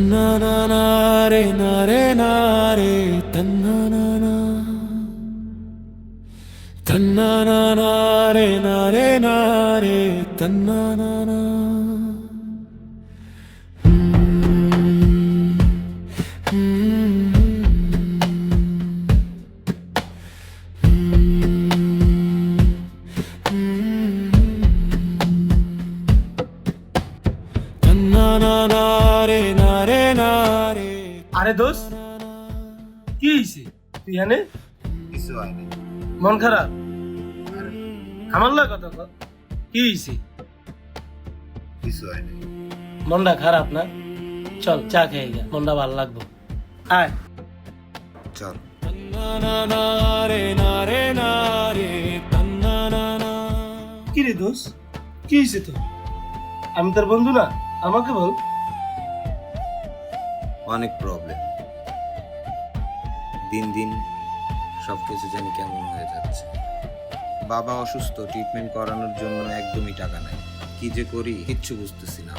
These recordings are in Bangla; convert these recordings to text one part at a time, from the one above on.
Tannanare nare nare tannanana Tannanare nare nare tannanana Tannanare nare nare আরে দোষ কি হইছে তুই জানে কিছু হয়নি। মন খারাপ আমার লাগে কথা কর কি হইছে কিছু হয়নি। মনটা খারাপ না চল চা খেয়ে গা মনটা ভালো লাগবে আয় চল। Tannanare nare nare tannanana কি রে দোষ কি হইছে তো আমি তোর বন্ধু না আমাকে বল অনেক প্রবলেম, দিন দিন সবকিছু জানি কেমন হয়ে যাচ্ছে। বাবা অসুস্থ, ট্রিটমেন্ট করানোর জন্য একদমই টাকা নাই। কি যে করি কিচ্ছু বুঝতেছি না,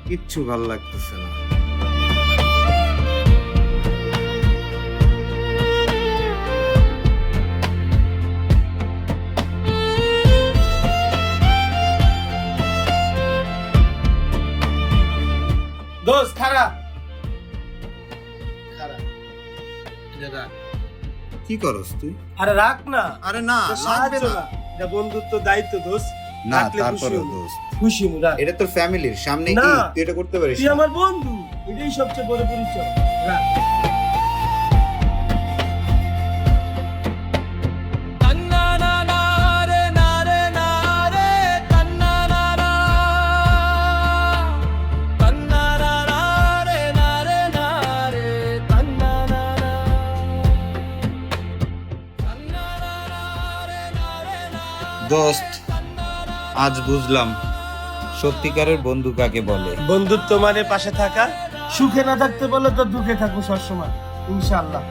কিচ্ছু ভালো লাগতেছে না। দোষ খারাপ খারাপ এটা রাখ। কি করস তুই? আরে রাখ না আরে না, তো লাগবে সাহায্য না। না এটা বন্ধুত্ব দায়িত্ব দোষ না, রাখলে খুশি তারপরে হবো। দোস্ত, খুশি হবো, রাখ। এটা তোর ফ্যামিলির সামনে, না। কি তুই এটা করতে পারিস তুই না? আমার বন্ধু এটাই সবচেয়ে বড় পরিচয় রাখ। Tannanare nare nare tannanana Tannanare nare nare tannanana Tannanare nare nare দোস্ত, আজ বুঝলাম সত্যিকারের বন্ধু কাকে বলে। বন্ধুত্ব মানে পাশে থাকা, সুখে না থাকতে বলে তো দুঃখে থাকবো সবসময় ইনশাআল্লাহ।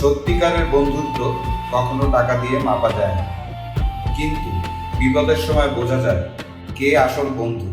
সত্যিকারের বন্ধুত্ব কখনো টাকা দিয়ে মাপা যায় না, কিন্তু বিপদের সময় বোঝা যায় কে আসল বন্ধু।